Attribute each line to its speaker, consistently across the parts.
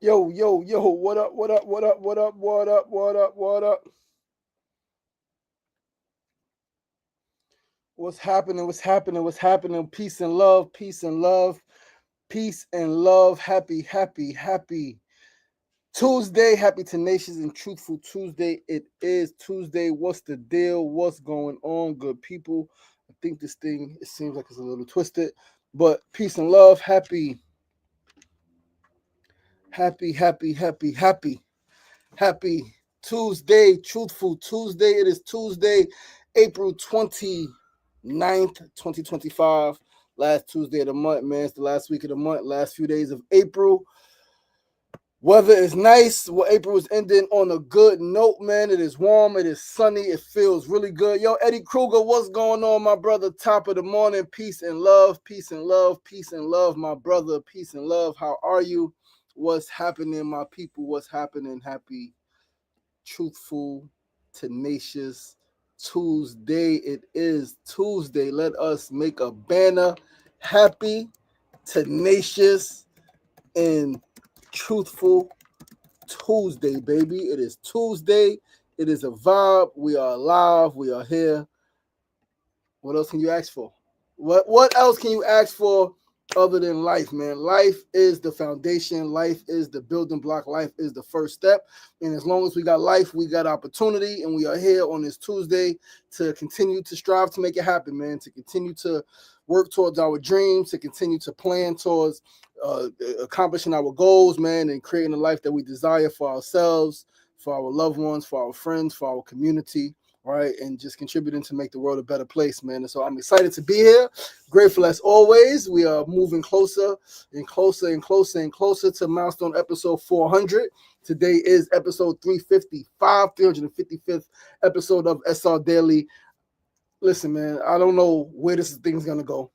Speaker 1: Yo, yo, yo, what up, what up, what up, what up, what up, what up, what up? What's happening? What's happening? What's happening? Peace and love, peace and love, peace and love. Happy, happy, happy Tuesday. Happy Tenacious and Truthful Tuesday. It is Tuesday. What's the deal? What's going on, good people? I think this thing, it seems like it's a little twisted, but peace and love. Happy, happy, happy, happy, happy. Happy Tuesday, Truthful Tuesday. It is Tuesday, April 29th, 2025. Last Tuesday of the month, man. It's the last week of the month, last few days of April. Weather is nice. Well, April is ending on a good note, man. It is warm. It is sunny. It feels really good. Yo, Eddie Kruger, what's going on, my brother? Top of the morning. Peace and love. Peace and love. Peace and love, my brother. Peace and love. How are you? What's happening, my people? What's happening? Happy Truthful, Tenacious Tuesday. It is Tuesday. Let us make a banner. Happy, tenacious, and truthful Tuesday, baby. It is Tuesday. It is a vibe. We are alive. We are here. What else can you ask for? What else can you ask for other than life, man? Life is the foundation. Life is the building block. Life is the first step. And as long as we got life, we got opportunity. And we are here on this Tuesday to continue to strive to make it happen, man. To continue to work towards our dreams, to continue to plan towards accomplishing our goals, man, and creating a life that we desire for ourselves, for our loved ones, for our friends, for our community, right? And just contributing to make the world a better place, man. And so I'm excited to be here. Grateful as always. We are moving closer and closer and closer and closer to milestone episode 400. Today is episode 355, 355th episode of SRDaily. Listen, man, I don't know where this thing's going to go.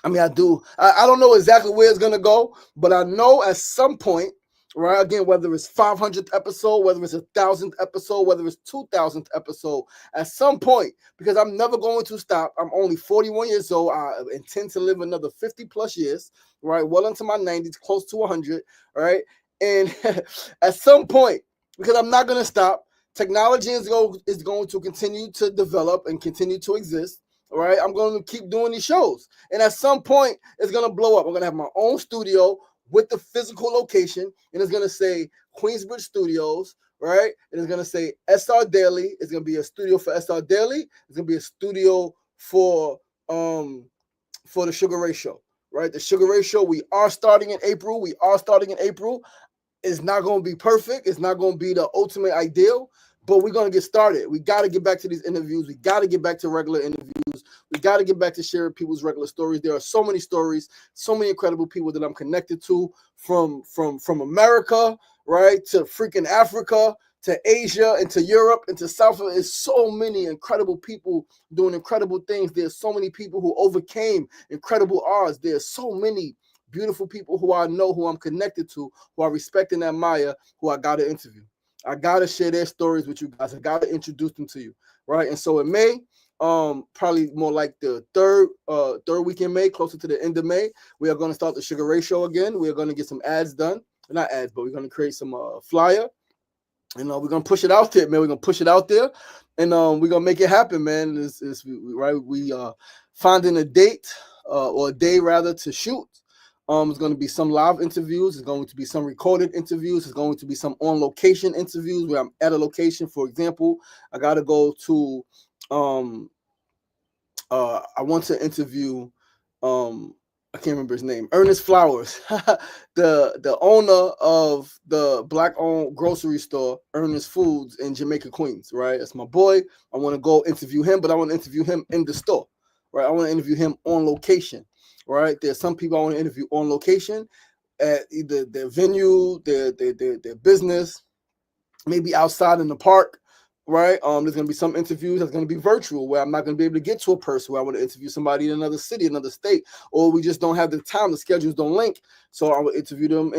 Speaker 1: I mean, I do. I don't know exactly where it's going to go, but I know at some point, right? Again, whether it's 500th episode, whether it's 1,000th episode, whether it's 2,000th episode, at some point, because I'm never going to stop. I'm only 41 years old. I intend to live another 50 plus years, right? Well into my 90s, close to 100, right? And at some point, because I'm not going to stop, technology is going to continue to develop and continue to exist. All right, I'm going to keep doing these shows. And at some point, it's going to blow up. I'm going to have my own studio with the physical location, and it's going to say Queensbridge Studios, right? And it's going to say SRDaily. It's going to be a studio for SRDaily. It's going to be a studio for the Sugar Ray Show, right? The Sugar Ray Show, we are starting in April. It's not going to be perfect. It's not going to be the ultimate ideal, but we're going to get started. We got to get back to these interviews. We got to get back to regular interviews. We got to get back to sharing people's regular stories. There are so many stories, so many incredible people that I'm connected to from America, right, to freaking Africa, to Asia, and to Europe, and to South. There's so many incredible people doing incredible things. There's so many people who overcame incredible odds. There's so many beautiful people who I know, who I'm connected to, who I respect and admire, who I got to interview. I got to share their stories with you guys. I got to introduce them to you, right? And so in May, probably more like the third week in May, closer to the end of May, we are going to start the Sugar Ray Show again. We are going to get some ads done. Not ads, but we're going to create some flyer. And we're going to push it out there, man. We're going to push it out there. And we're going to make it happen, man. We finding a date or a day, rather, to shoot. It's going to be some live interviews. It's going to be some recorded interviews. It's going to be some on-location interviews where I'm at a location. For example, I got to go to, I want to interview, I can't remember his name, Ernest Flowers, the owner of the Black-owned grocery store, Ernest Foods in Jamaica, Queens, right? That's my boy. I want to go interview him, but I want to interview him in the store, right? I want to interview him on location. Right, there's some people I want to interview on location at either their venue, their business, maybe outside in the park. Right, there's going to be some interviews that's going to be virtual, where I'm not going to be able to get to a person, where I want to interview somebody in another city, another state, or we just don't have the time. The schedules don't link, so I will interview them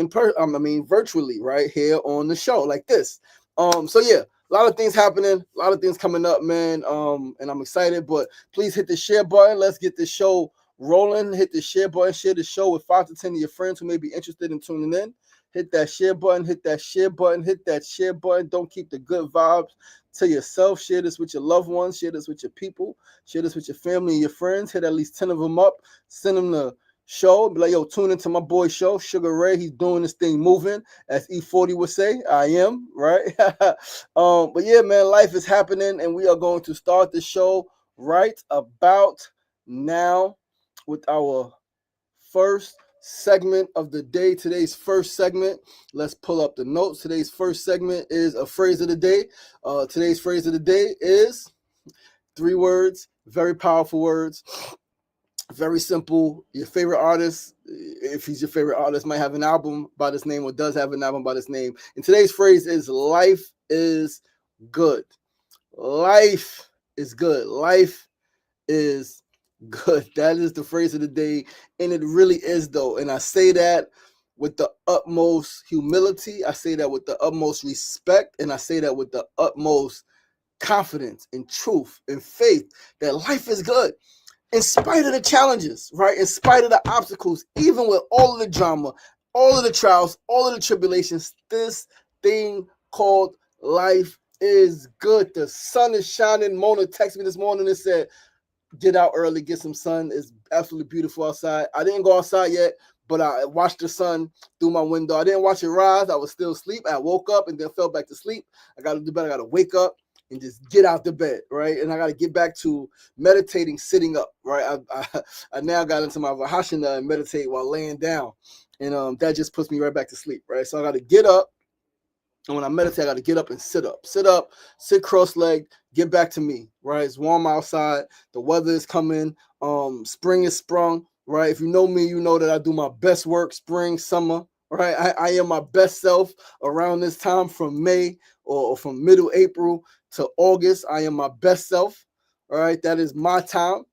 Speaker 1: virtually, right here on the show like this. So yeah. A lot of things happening, a lot of things coming up, man. And I'm excited, but please hit the share button. Let's get this show rolling. Hit the share button, share the show with 5 to 10 of your friends who may be interested in tuning in. Hit that share button, hit that share button, hit that share button. Don't keep the good vibes to yourself. Share this with your loved ones. Share this with your people. Share this with your family and your friends. Hit at least 10 of them up. Send them the show. Be like, yo, tune into my boy show, Sugar Ray. He's doing this thing moving, as E40 would say. I am, right? But yeah, man, life is happening, and we are going to start the show right about now with our first segment of the day. Today's first segment, let's pull up the notes. Today's first segment is a phrase of the day. Today's phrase of the day is 3 words, very powerful words, very simple. Your favorite artist, if he's your favorite artist, might have an album by this name or does have an album by this name. And today's phrase is life is good. Life is good. Life is good. That is the phrase of the day, and it really is, though. And I say that with the utmost humility. I say that with the utmost respect, and I say that with the utmost confidence and truth and faith that life is good. In spite of the challenges, right? In spite of the obstacles, even with all of the drama, all of the trials, all of the tribulations, this thing called life is good. The sun is shining. Mona texted me this morning and said, get out early, get some sun. It's absolutely beautiful outside. I didn't go outside yet, but I watched the sun through my window. I didn't watch it rise. I was still asleep. I woke up and then fell back to sleep. I got to do better. I got to wake up and just get out the bed, right? And I got to get back to meditating, sitting up, right? I now got into my Vipassana and meditate while laying down. And that just puts me right back to sleep, right? So I got to get up. And when I meditate, I got to get up and sit up, sit cross-legged, get back to me, right? It's warm outside. The weather is coming. Spring is sprung, right? If you know me, you know that I do my best work spring, summer, right? I am my best self around this time from May or from middle April to August. I am my best self, all right? That is my time,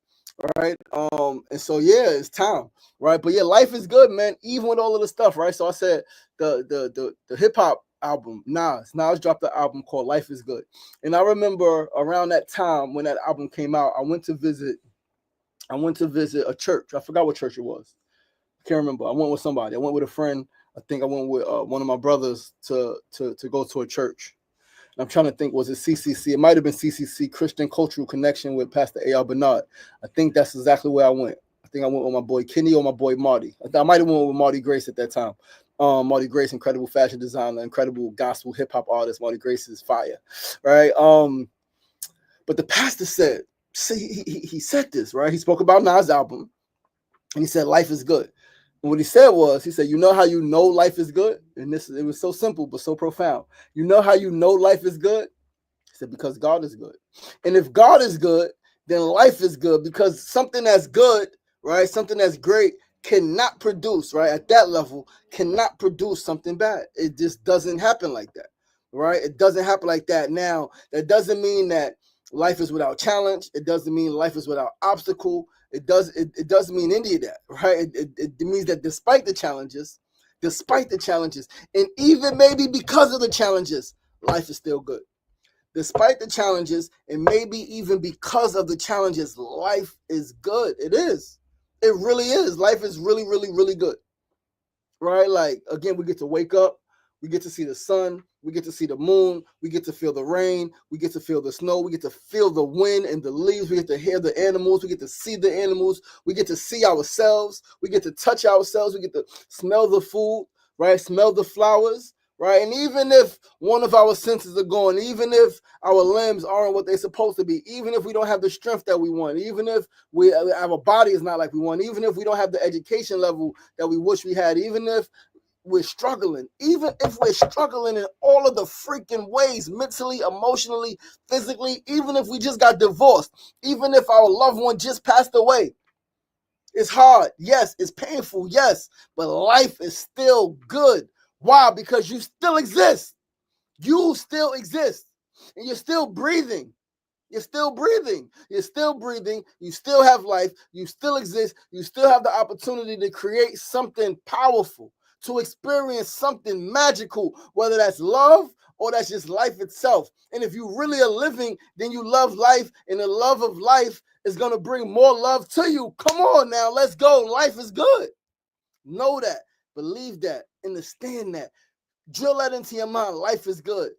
Speaker 1: right? And so, yeah, it's time, right? But, yeah, life is good, man, even with all of the stuff, right? So I said the hip-hop album, Nas dropped the album called Life is Good. And I remember around that time when that album came out, I went to visit a church. I forgot what church it was. I can't remember. I went with somebody. I went with a friend. I think I went with one of my brothers to go to a church. And I'm trying to think, was it CCC? It might have been CCC, Christian Cultural Connection with Pastor A.R. Bernard. I think that's exactly where I went. I think I went with my boy Kenny or my boy Marty. I might have went with Marty Grace at that time. Marty Grace, incredible fashion designer, incredible gospel hip hop artist. Marty Grace is fire, right? But the pastor said, see, he said this, right? He spoke about Nas' album, and he said, life is good. And what he said was, he said, you know how you know life is good? And it was so simple, but so profound. You know how you know life is good? He said, because God is good. And if God is good, then life is good, because something that's good, right? Something that's great cannot produce, right? At that level, cannot produce something bad. It just doesn't happen like that, right? It doesn't happen like that. Now, that doesn't mean that life is without challenge. It doesn't mean life is without obstacle. It doesn't mean any of that, right? It means that despite the challenges, and even maybe because of the challenges, life is still good. Despite the challenges, and maybe even because of the challenges, life is good. It is. It really is. Life is really, really, really good, right? Like, again, we get to wake up. We get to see the sun. We get to see the moon. We get to feel the rain. We get to feel the snow. We get to feel the wind and the leaves. We get to hear the animals. We get to see the animals. We get to see ourselves. We get to touch ourselves. We get to smell the food, right? Smell the flowers, right? And even if one of our senses are gone, even if our limbs aren't what they're supposed to be, even if we don't have the strength that we want, even if our body is not like we want, even if we don't have the education level that we wish we had, even if we're struggling, even if we're struggling in all of the freaking ways, mentally, emotionally, physically, even if we just got divorced, even if our loved one just passed away, it's hard. Yes, it's painful. Yes, but life is still good. Why? Because you still exist. You still exist. And you're still breathing. You're still breathing. You're still breathing. You still have life. You still exist. You still have the opportunity to create something powerful, to experience something magical, whether that's love or that's just life itself. And if you really are living, then you love life, and the love of life is going to bring more love to you. Come on now, let's go. Life is good. Know that. Believe that. Understand that. Drill that into your mind. Life is good.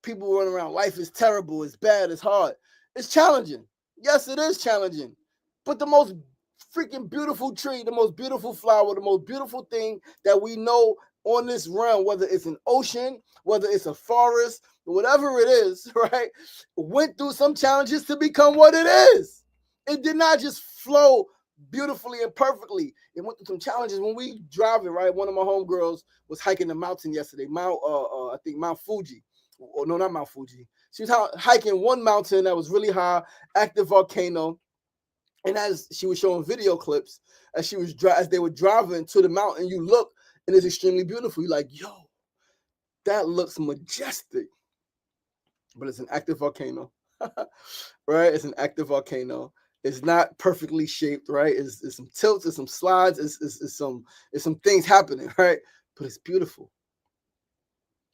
Speaker 1: People running around. Life is terrible. It's bad. It's hard. It's challenging. Yes, it is challenging. But the most freaking beautiful tree, the most beautiful flower, the most beautiful thing that we know on this realm, whether it's an ocean, whether it's a forest, whatever it is, right, went through some challenges to become what it is. It did not just flow beautifully and perfectly. It went through some challenges. When we driving, right, one of my homegirls was hiking the mountain yesterday, I think Mount Fuji. Or no, not Mount Fuji. She was hiking one mountain that was really high, active volcano. And as she was showing video clips, as they were driving to the mountain, you look and it's extremely beautiful. You're like, yo, that looks majestic. But it's an active volcano, right? It's an active volcano. It's not perfectly shaped, right? It's some tilts, it's some slides, it's some things happening, right? But it's beautiful.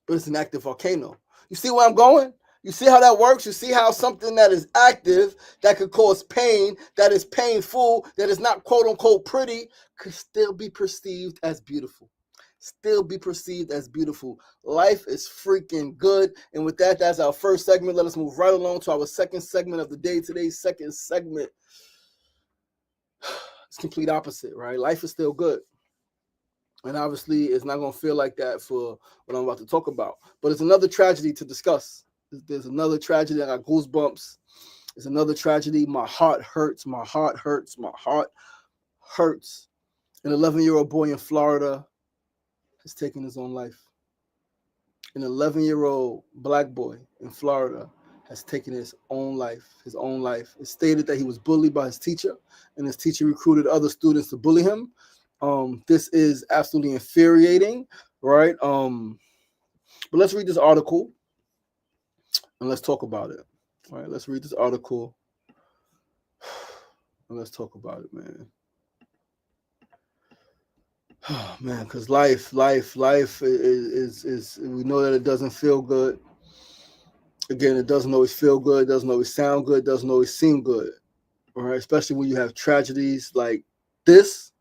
Speaker 1: But it's an active volcano. You see where I'm going? You see how that works? You see how something that is active, that could cause pain, that is painful, that is not quote unquote pretty, could still be perceived as beautiful. Still be perceived as beautiful. Life is freaking good. And with that, that's our first segment. Let us move right along to our second segment of the day. Today's second segment, it's complete opposite, right? Life is still good. And obviously, it's not going to feel like that for what I'm about to talk about. But it's another tragedy to discuss. There's another tragedy. I got goosebumps. It's another tragedy. My heart hurts. My heart hurts. My heart hurts. An 11-year-old boy in Florida has taken his own life. An 11-year-old black boy in Florida has taken his own life. It's stated that he was bullied by his teacher, and his teacher recruited other students to bully him. This is absolutely infuriating, right? But let's read this article and let's talk about it. All right, let's read this article and let's talk about it, man. Oh, man, because life is we know that it doesn't feel good. Again, it doesn't always feel good, it doesn't always sound good, it doesn't always seem good. All right, especially when you have tragedies like this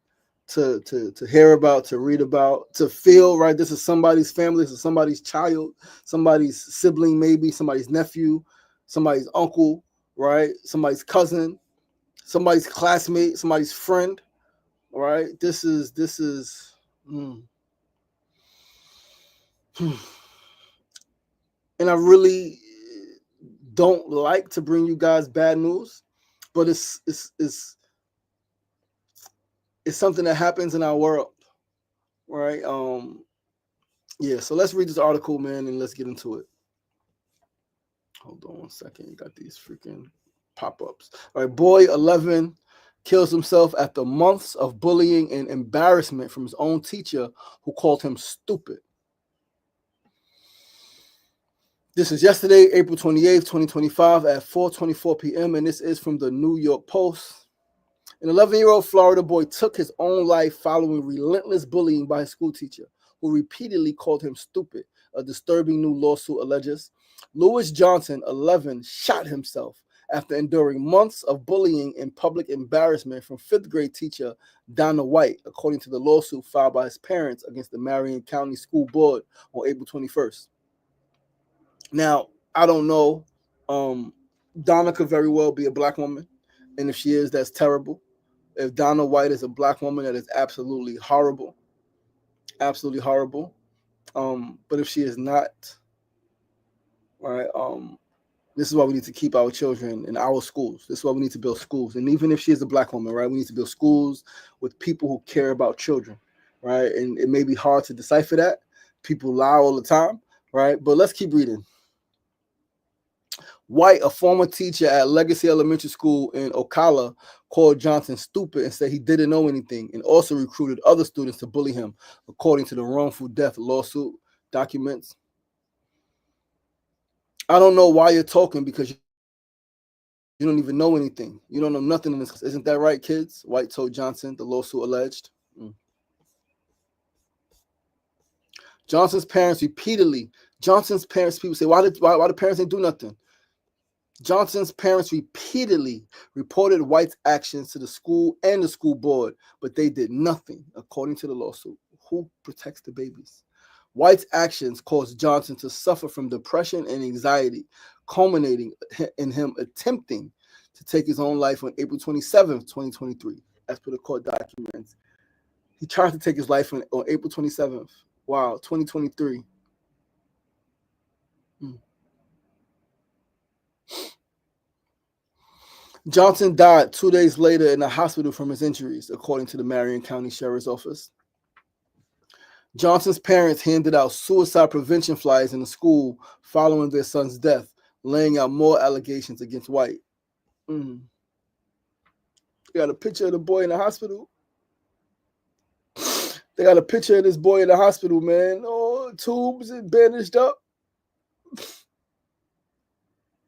Speaker 1: to hear about, to read about, to feel, right? This is somebody's family, this is somebody's child, somebody's sibling, maybe somebody's nephew, somebody's uncle, right? Somebody's cousin, somebody's classmate, somebody's friend, right? This is and I really don't like to bring you guys bad news, but it's something that happens in our world, right? Yeah, so let's read this article, man, and let's get into it. Hold on 1 second. You got these freaking pop-ups. All right, boy 11 kills himself after months of bullying and embarrassment from his own teacher who called him stupid. This is yesterday, April 28th, 2025 at 4:24 p.m. and this is from the New York Post. An 11-year-old Florida boy took his own life following relentless bullying by his school teacher, who repeatedly called him stupid, a disturbing new lawsuit alleges. Lewis Johnson, 11, shot himself after enduring months of bullying and public embarrassment from fifth-grade teacher Donna White, according to the lawsuit filed by his parents against the Marion County School Board on April 21st. Now, I don't know. Donna could very well be a black woman, and if she is, that's terrible. If Donna White is a black woman, that is absolutely horrible. Absolutely horrible. But if she is not, right, this is why we need to keep our children in our schools. This is why we need to build schools. And even if she is a black woman, right, we need to build schools with people who care about children, right? And it may be hard to decipher that. People lie all the time, right? But let's keep reading. White, a former teacher at Legacy Elementary School in Ocala, called Johnson stupid and said he didn't know anything, and also recruited other students to bully him, according to the wrongful death lawsuit documents. I don't know why you're talking, because you don't even know anything. You don't know nothing in this. Isn't that right, kids? White told Johnson, the lawsuit alleged. Johnson's parents, people say, why the parents didn't do nothing? Johnson's parents repeatedly reported White's actions to the school and the school board, but they did nothing, according to the lawsuit. Who protects the babies? White's actions caused Johnson to suffer from depression and anxiety, culminating in him attempting to take his own life on April 27th, 2023, as per the court documents. He tried to take his life on April 27th. Wow, 2023. Johnson died 2 days later in a hospital from his injuries, according to the Marion County Sheriff's Office. Johnson's parents handed out suicide prevention flyers in the school following their son's death, laying out more allegations against White. They got a picture of the boy in the hospital. They got a picture of this boy in the hospital, man. Oh, tubes and bandaged up.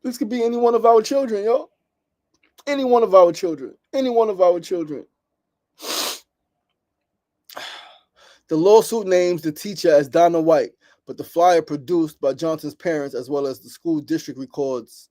Speaker 1: This could be any one of our children, yo. Any one of our children. Any one of our children. The lawsuit names the teacher as Donna White, but the flyer produced by Johnson's parents, as well as the school district records,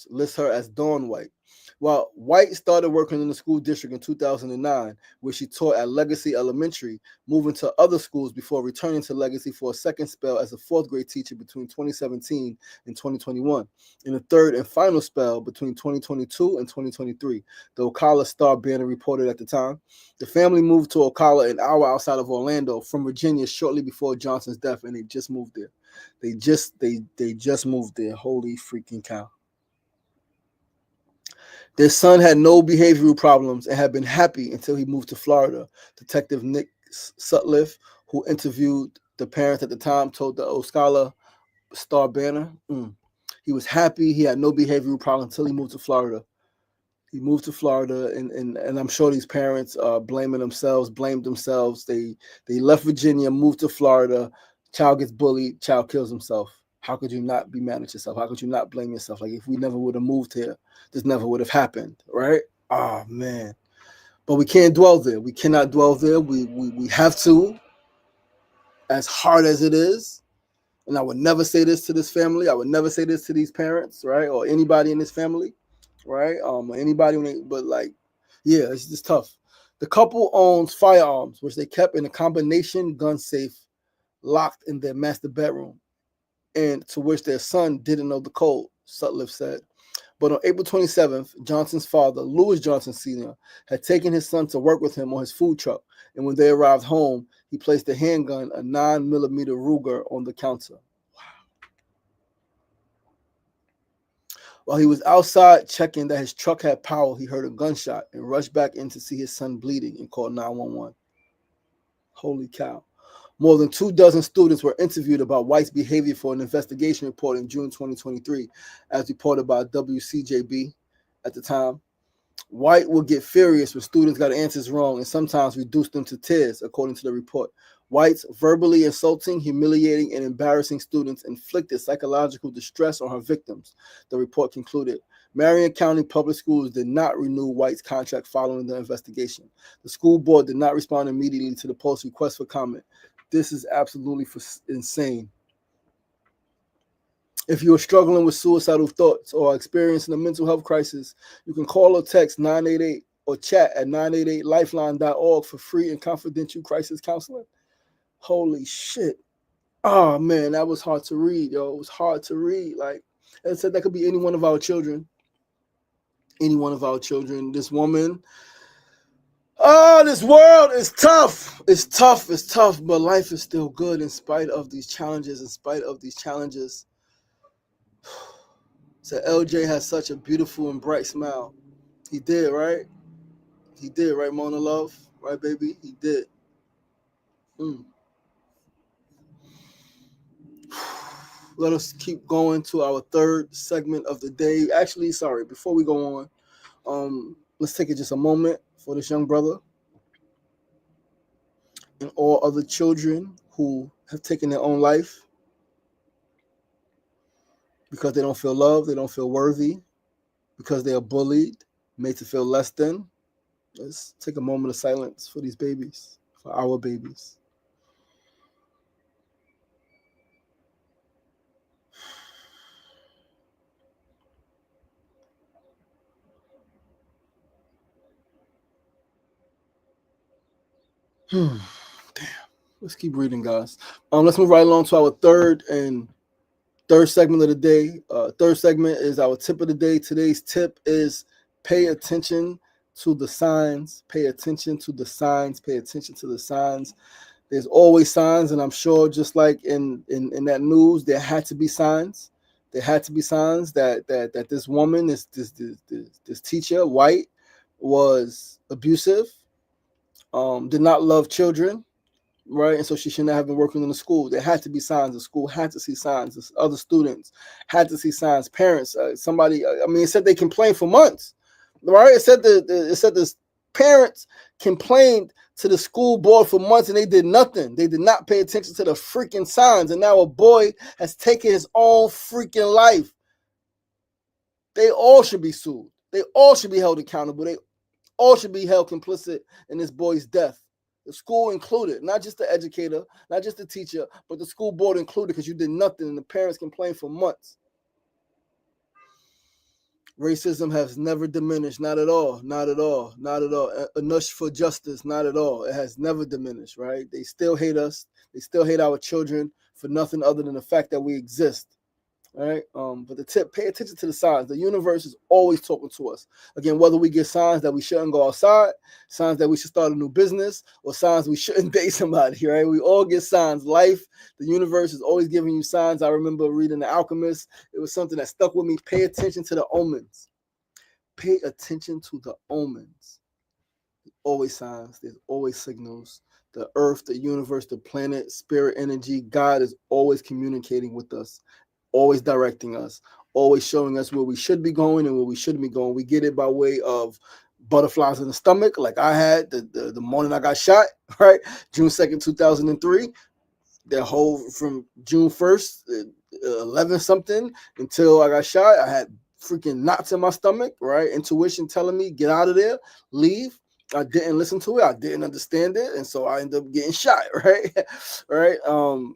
Speaker 1: lists her as Dawn White. While White started working in the school district in 2009, where she taught at Legacy Elementary, moving to other schools before returning to Legacy for a second spell as a fourth grade teacher between 2017 and 2021, and a third and final spell between 2022 and 2023. The Ocala Star-Banner reported at the time. The family moved to Ocala an hour outside of Orlando from Virginia shortly before Johnson's death, and they just moved there. They just moved there. Holy freaking cow. Their son had no behavioral problems and had been happy until he moved to Florida. Detective Nick Sutliff, who interviewed the parents at the time, told the Ocala Star-Banner, he was happy. He had no behavioral problems until he moved to Florida. He moved to Florida, and I'm sure these parents blamed themselves. They left Virginia, moved to Florida. Child gets bullied. Child kills himself. How could you not be mad at yourself? How could you not blame yourself? Like, if we never would have moved here, this never would have happened, right? Oh, man. But we can't dwell there. We cannot dwell there. We have to, as hard as it is. And I would never say this to this family. I would never say this to these parents, right? Or anybody in this family, right? Or anybody, but like, yeah, it's just tough. The couple owns firearms, which they kept in a combination gun safe locked in their master bedroom, and to which their son didn't know the code, Sutliff said. But on April 27th, Johnson's father, Louis Johnson Sr., had taken his son to work with him on his food truck, and when they arrived home, he placed a handgun, a 9mm Ruger, on the counter. While he was outside checking that his truck had power, he heard a gunshot and rushed back in to see his son bleeding and called 911. Holy cow. More than 24 students were interviewed about White's behavior for an investigation report in June 2023, as reported by WCJB at the time. White would get furious when students got answers wrong and sometimes reduce them to tears, according to the report. White's verbally insulting, humiliating, and embarrassing students inflicted psychological distress on her victims, the report concluded. Marion County Public Schools did not renew White's contract following the investigation. The school board did not respond immediately to the post's request for comment. This is absolutely insane. If you are struggling with suicidal thoughts or experiencing a mental health crisis, you can call or text 988 or chat at 988lifeline.org for free and confidential crisis counseling. Holy shit. Oh, man, that was hard to read, yo. It was hard to read. Like I said, that could be any one of our children. Any one of our children. This woman. Oh, this world is tough. It's tough, but life is still good in spite of these challenges, So LJ has such a beautiful and bright smile. He did, right? He did, right, Mona Love? Right, baby? He did. Let us keep going to our third segment of the day. Actually, sorry, before we go on, let's take it just a moment for this young brother and all other children who have taken their own life because they don't feel loved, they don't feel worthy, because they are bullied, made to feel less than. Let's take a moment of silence for these babies, for our babies. Damn. Let's keep reading, guys. Let's move right along to our third segment of the day. Third segment is our tip of the day. Today's tip is pay attention to the signs. Pay attention to the signs. Pay attention to the signs. There's always signs, and I'm sure just like in that news, there had to be signs. There had to be signs that this woman, this teacher, white, was abusive, did not love children, right? And so she shouldn't have been working in the school. There had to be signs. The school had to see signs. Other students had to see signs. Parents, somebody, it said they complained for months, right? It said the parents complained to the school board for months and they did nothing. They did not pay attention to the freaking signs. And now a boy has taken his own freaking life. They all should be sued. They all should be held accountable. They all should be held complicit in this boy's death. The school included, not just the educator, not just the teacher, but the school board included, because you did nothing and the parents complained for months. Racism has never diminished, not at all, not at all, not at all. Enough for justice, not at all. It has never diminished, right? They still hate us. They still hate our children for nothing other than the fact that we exist. All right. But the tip, pay attention to the signs. The universe is always talking to us. Again, whether we get signs that we shouldn't go outside, signs that we should start a new business, or signs we shouldn't date somebody, right? We all get signs. Life, the universe is always giving you signs. I remember reading The Alchemist. It was something that stuck with me. Pay attention to the omens. Pay attention to the omens. There's always signs. There's always signals. The earth, the universe, the planet, spirit energy, God is always communicating with us, always directing us, always showing us where we should be going and where we shouldn't be going. We get it by way of butterflies in the stomach, like I had the morning I got shot, right? June 2nd, 2003. That whole from June 1st, 11 something until I got shot, I had freaking knots in my stomach, right? Intuition telling me, get out of there, leave. I didn't listen to it. I didn't understand it. And so I ended up getting shot, right? Right.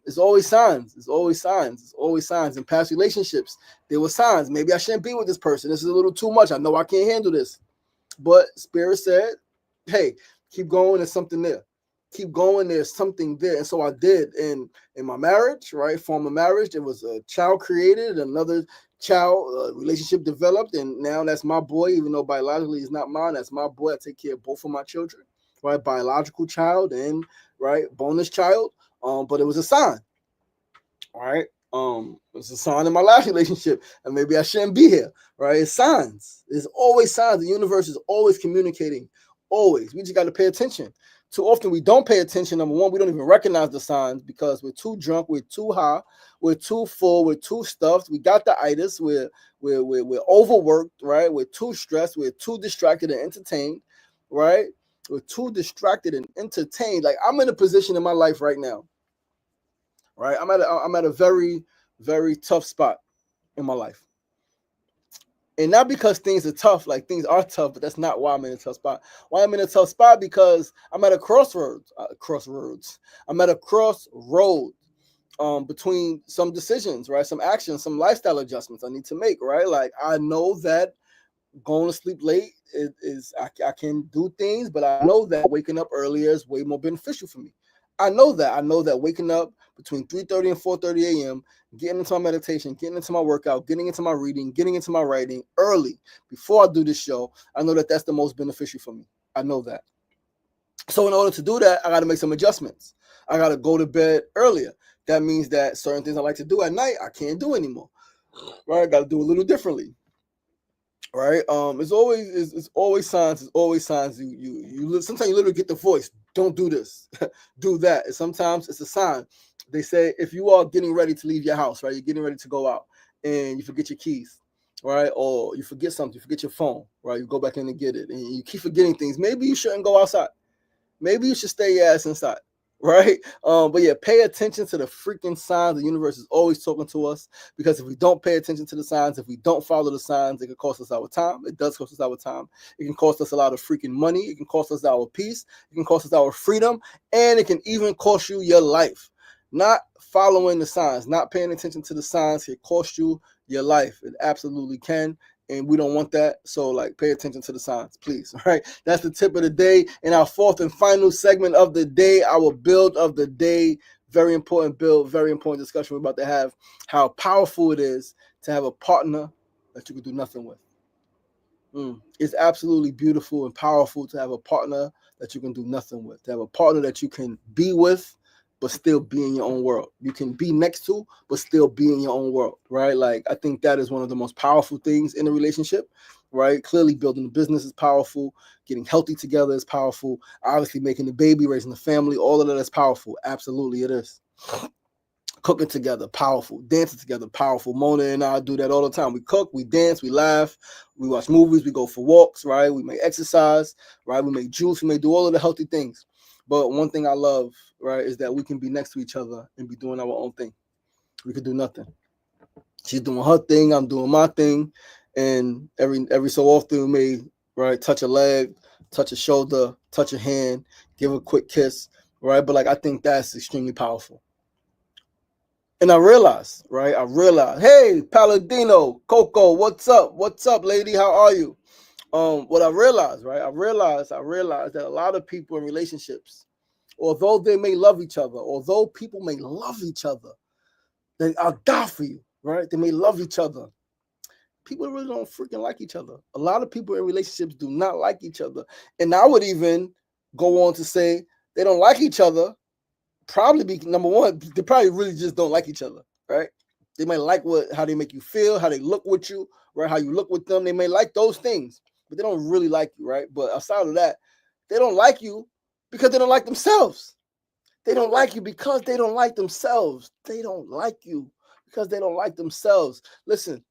Speaker 1: It's always signs. It's always signs. It's always signs. In past relationships, there were signs. Maybe I shouldn't be with this person. This is a little too much. I know I can't handle this. But Spirit said, hey, keep going. There's something there. Keep going. There's something there. And so I did. In my marriage, right? Former marriage, there was a child created, another child relationship developed, and now that's my boy, even though biologically he's not mine. That's my boy. I take care of both of my children, right? Biological child and right bonus child. But it was a sign, right? It's a sign in my last relationship, and maybe I shouldn't be here, right? It's signs. There's always signs. The universe is always communicating. Always. We just got to pay attention. Too often we don't pay attention. Number one, we don't even recognize the signs because we're too drunk, we're too high, we're too full, we're too stuffed. We got the itis. We're overworked, right? We're too stressed. We're too distracted and entertained, right? We're too distracted and entertained. Like I'm in a position in my life right now, right? I'm at a very, very tough spot in my life. And not because things are tough, like things are tough, but that's not why I'm in a tough spot. Why I'm in a tough spot because I'm at a crossroads. I'm at a crossroad between some decisions, right? Some actions, some lifestyle adjustments I need to make, right? Like I know that going to sleep late is I can do things, but I know that waking up earlier is way more beneficial for me. I know that waking up between 3:30 and 4:30 a.m., getting into my meditation, getting into my workout, getting into my reading, getting into my writing early before I do this show, I know that that's the most beneficial for me. I know that. So in order to do that, I got to make some adjustments. I got to go to bed earlier. That means that certain things I like to do at night, I can't do anymore. Right? I got to do a little differently. Right? It's always signs. It's always signs. You sometimes you literally get the voice. Don't do this. Do that. And sometimes it's a sign. They say if you are getting ready to leave your house, right? You're getting ready to go out and you forget your keys, right? Or you forget something, you forget your phone, right? You go back in and get it and you keep forgetting things. Maybe you shouldn't go outside. Maybe you should stay your ass inside. Right? But yeah, pay attention to the freaking signs. The universe is always talking to us because if we don't pay attention to the signs, if we don't follow the signs, it can cost us our time. It does cost us our time. It can cost us a lot of freaking money. It can cost us our peace. It can cost us our freedom. And it can even cost you your life. Not following the signs, not paying attention to the signs can cost you your life. It absolutely can. and we don't want that. So like, pay attention to the signs, please. All right, that's the tip of the day. In our fourth and final segment of the day, our build of the day. Very important build, very important discussion we're about to have. How powerful it is to have a partner that you can do nothing with. It's absolutely beautiful and powerful to have a partner that you can do nothing with. To have a partner that you can be with, but still be in your own world. You can be next to, but still be in your own world, right? Like, I think that is one of the most powerful things in a relationship, right? Clearly, building a business is powerful. Getting healthy together is powerful. Obviously, making a baby, raising a family, all of that is powerful. Absolutely, it is. Cooking together, powerful. Dancing together, powerful. Mona and I do that all the time. We cook, we dance, we laugh, we watch movies, we go for walks, right? We may exercise, right? We make juice, we may do all of the healthy things. But one thing I love, right, is that we can be next to each other and be doing our own thing. We could do nothing. She's doing her thing, I'm doing my thing, and every so often we may, right, touch a leg, touch a shoulder, touch a hand, give a quick kiss, right? But like, I think that's extremely powerful. And I realized, right? Hey, Paladino, Coco, what's up? What's up, lady? How are you? What I realized, right? I realized that a lot of people in relationships, although they may love each other, although people may love each other, I'll die for you, right? They may love each other. People really don't freaking like each other. A lot of people in relationships do not like each other. And I would even go on to say they don't like each other. Probably be number one, they probably really just don't like each other, right? They might like how they make you feel, how they look with you, right? How you look with them. They may like those things, but they don't really like you, right? But outside of that, they don't like you because they don't like themselves. They don't like you because they don't like themselves. They don't like you because they don't like themselves. Listen.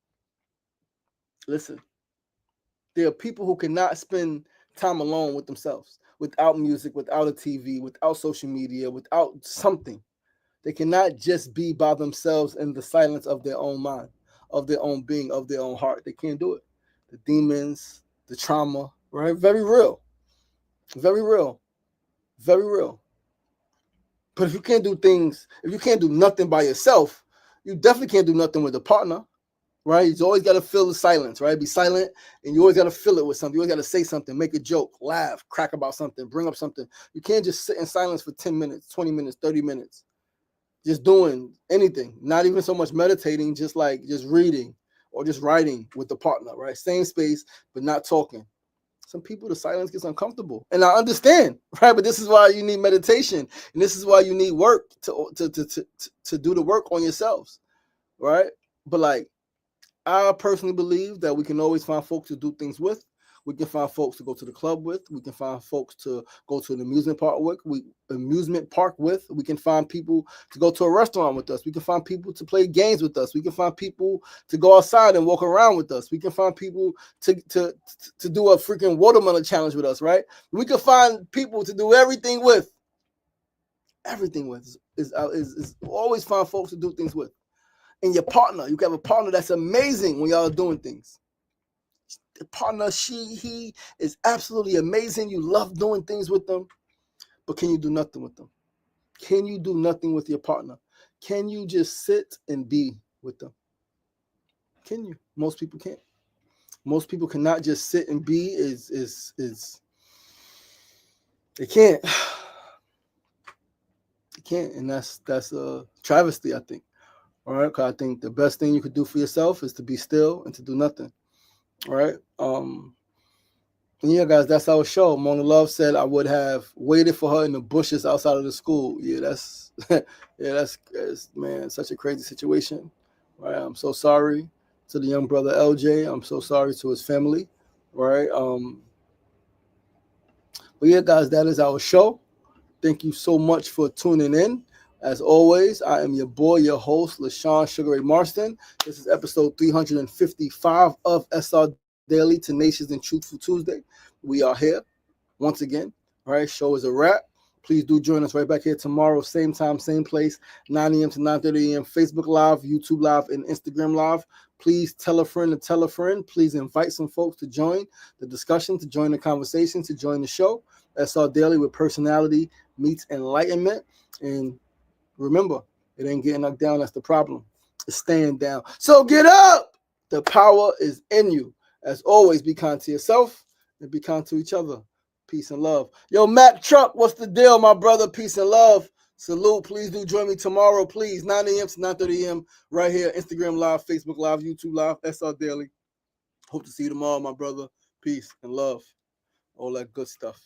Speaker 1: There are people who cannot spend time alone with themselves, without music, without a TV, without social media, without something. They cannot just be by themselves in the silence of their own mind, of their own being, of their own heart. They can't do it. The demons, the trauma, right? Very real. Very real. Very real. But if you can't do nothing by yourself, you definitely can't do nothing with a partner. Right? You always got to feel the silence, right? Be silent, and you always got to fill it with something. You always got to say something, make a joke, laugh, crack about something, bring up something. You can't just sit in silence for 10 minutes, 20 minutes, 30 minutes, just doing anything, not even so much meditating, just reading or just writing with the partner, right? Same space, but not talking. Some people, the silence gets uncomfortable, and I understand, right? But this is why you need meditation, and this is why you need work to do the work on yourselves, right? But like, I personally believe that we can always find folks to do things with. We can find folks to go to the club with. We can find folks to go to an amusement park with. We can find people to go to a restaurant with us. We can find people to play games with us. We can find people to go outside and walk around with us. We can find people to do a freaking watermelon challenge with us, right? We can find people to do everything with. Everything with is always find folks to do things with. And your partner, you can have a partner that's amazing when y'all are doing things. The partner, he is absolutely amazing. You love doing things with them, but can you do nothing with them? Can you do nothing with your partner? Can you just sit and be with them? Can you? Most people can't. Most people cannot just sit and be. They can't. They can't, and that's a travesty, I think. All right, because I think the best thing you could do for yourself is to be still and to do nothing. All right. And yeah, guys, that's our show. Mona Love said I would have waited for her in the bushes outside of the school. Yeah, that's man, such a crazy situation. Right. I'm so sorry to the young brother LJ. I'm so sorry to his family. Right. But yeah, guys, that is our show. Thank you so much for tuning in. As always, I am your boy, your host, LaShawn Sugar Ray Marston. This is episode 355 of SRDaily, Tenacious and Truthful Tuesday. We are here once again. All right, show is a wrap. Please do join us right back here tomorrow, same time, same place, 9 a.m. to 9:30 a.m. Facebook Live, YouTube Live, and Instagram Live. Please tell a friend to tell a friend. Please invite some folks to join the discussion, to join the conversation, to join the show. SRDaily, with personality meets enlightenment. And remember, it ain't getting knocked down. That's the problem. It's staying down. So get up. The power is in you. As always, be kind to yourself and be kind to each other. Peace and love. Yo, Matt Truck, what's the deal, my brother? Peace and love. Salute. Please do join me tomorrow, please. 9 a.m. to 9:30 a.m. right here. Instagram Live, Facebook Live, YouTube Live, SRDaily. Hope to see you tomorrow, my brother. Peace and love. All that good stuff.